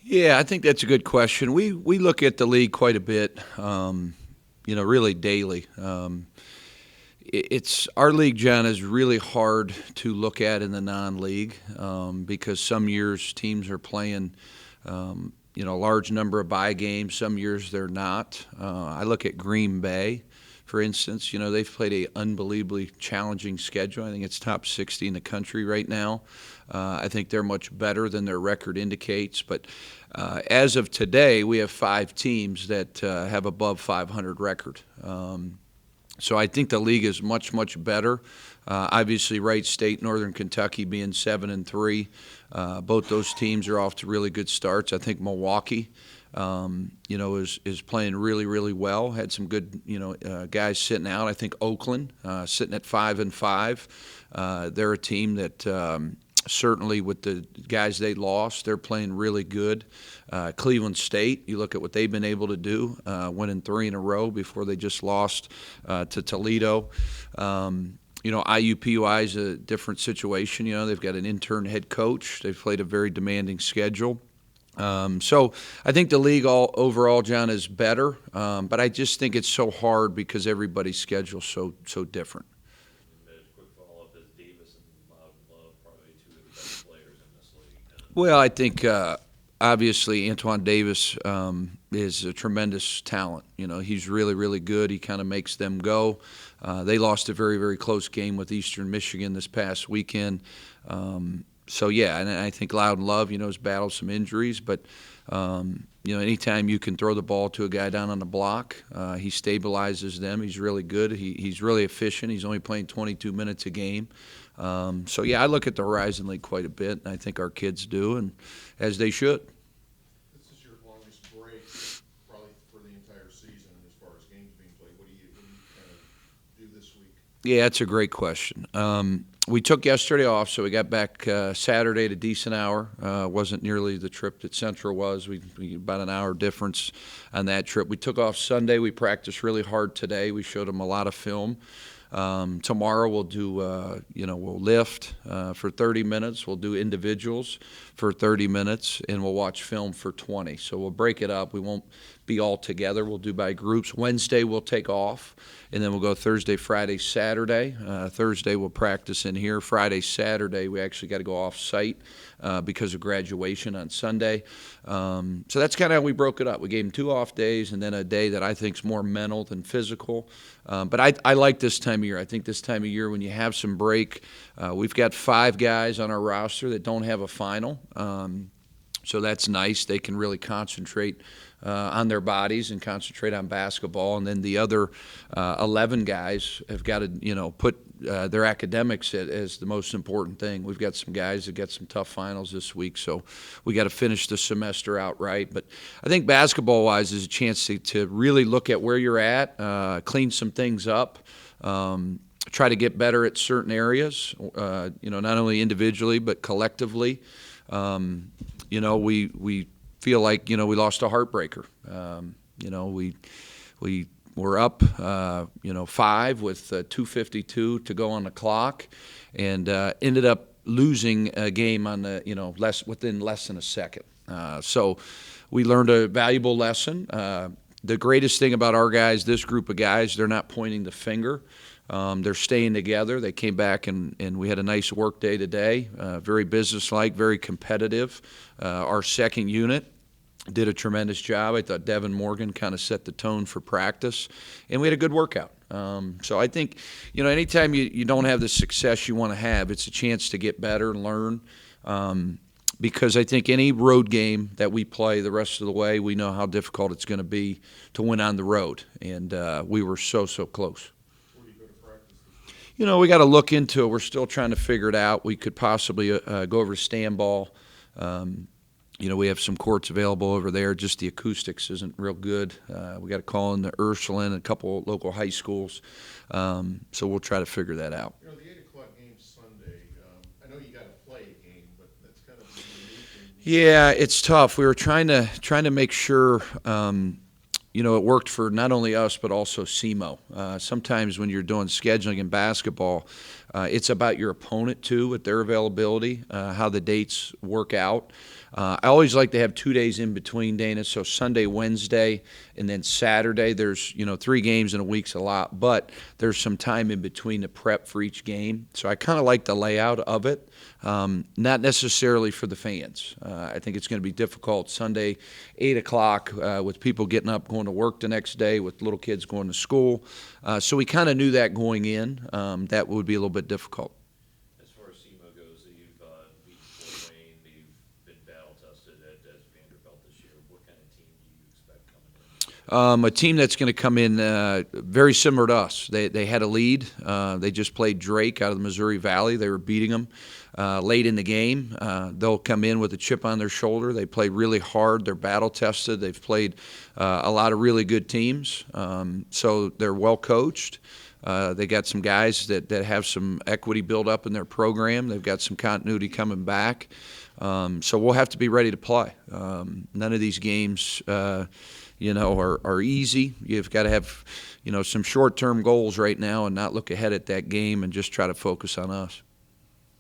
Yeah, I think that's a good question. We look at the league quite a bit, really daily. It's our league, John, is really hard to look at in the non-league because some years teams are playing, a large number of bye games. Some years they're not. I look at Green Bay, for instance. They've played a unbelievably challenging schedule. I think it's top 60 in the country right now. I think they're much better than their record indicates. But as of today, we have 5 teams that have above 500 record. So I think the league is much, much better. Obviously, Wright State, Northern Kentucky being 7-3. Both those teams are off to really good starts. I think Milwaukee, is playing really, really well. Had some good, guys sitting out. I think Oakland sitting at 5-5. They're a team that certainly with the guys they lost, they're playing really good. Cleveland State, you look at what they've been able to do, winning 3 in a row before they just lost to Toledo. IUPUI is a different situation. They've got an intern head coach. They've played a very demanding schedule. So I think the league overall, John, is better, but I just think it's so hard because everybody's schedule is so different. Well, I think obviously Antoine Davis is a tremendous talent. He's really, really good. He kind of makes them go. They lost a very, very close game with Eastern Michigan this past weekend. So, yeah, and I think Loudon Love, has battled some injuries. But, anytime you can throw the ball to a guy down on the block, he stabilizes them. He's really good. He's really efficient. He's only playing 22 minutes a game. So, yeah, I look at the Horizon League quite a bit, and I think our kids do, and as they should. This is your longest break, probably for the entire season as far as games being played. What do you kind of do this week? Yeah, that's a great question. We took yesterday off, so we got back Saturday at a decent hour. Wasn't nearly the trip that Central was. We about an hour difference on that trip. We took off Sunday. We practiced really hard today. We showed them a lot of film. Tomorrow we'll do, we'll lift for 30 minutes. We'll do individuals for 30 minutes, and we'll watch film for 20. So we'll break it up. We won't be all together. We'll do by groups. Wednesday we'll take off, and then we'll go Thursday, Friday, Saturday. Thursday we'll practice in here. Friday, Saturday we actually got to go off-site because of graduation on Sunday. So that's kind of how we broke it up. We gave them 2 off days and then a day that I think is more mental than physical. But I like this time of year. I think this time of year when you have some break, we've got 5 guys on our roster that don't have a final. So that's nice. They can really concentrate on their bodies and concentrate on basketball. And then the other 11 guys have got to, put their academics as the most important thing. We've got some guys that got some tough finals this week, so we got to finish the semester out right. But I think basketball-wise is a chance to really look at where you're at, clean some things up, try to get better at certain areas, not only individually but collectively. We feel like, we lost a heartbreaker. We were up, 5 with 2:52 to go on the clock, and ended up losing a game on the, within less than a second. So we learned a valuable lesson. The greatest thing about our guys, this group of guys, they're not pointing the finger. They're staying together. They came back and we had a nice work day today, very businesslike, very competitive. Our second unit did a tremendous job. I thought Devin Morgan kind of set the tone for practice, and we had a good workout. So I think, anytime you don't have the success you want to have, it's a chance to get better and learn. Because I think any road game that we play the rest of the way, we know how difficult it's going to be to win on the road, and we were so close. We got to look into it. We're still trying to figure it out. We could possibly go over to Stanball. We have some courts available over there. Just the acoustics isn't real good. We got to call in the Ursuline and a couple local high schools. So we'll try to figure that out. The 8 o'clock game Sunday, I know you got to play a game, but that's kind of unique. Yeah, it's tough. We were trying to make sure it worked for not only us but also SEMO. Sometimes when you're doing scheduling in basketball, It's about your opponent, too, with their availability, how the dates work out. I always like to have 2 days in between, Dana, so Sunday, Wednesday, and then Saturday. There's, 3 games in a week's a lot, but there's some time in between to prep for each game. So I kind of like the layout of it, not necessarily for the fans. I think it's going to be difficult Sunday, 8 o'clock, with people getting up, going to work the next day, with little kids going to school. So we kind of knew that going in. That would be a little bit difficult. As far as SEMO goes, you've beaten Fort Wayne, you've been battle tested at Vanderbilt this year. What kind of team do you expect coming in? A team that's going to come in very similar to us. They had a lead. They just played Drake out of the Missouri Valley. They were beating them late in the game. They'll come in with a chip on their shoulder. They play really hard. They're battle tested. They've played a lot of really good teams. So they're well coached. They got some guys that have some equity built up in their program. They've got some continuity coming back. So we'll have to be ready to play. None of these games, are easy. You've got to have, some short-term goals right now and not look ahead at that game and just try to focus on us.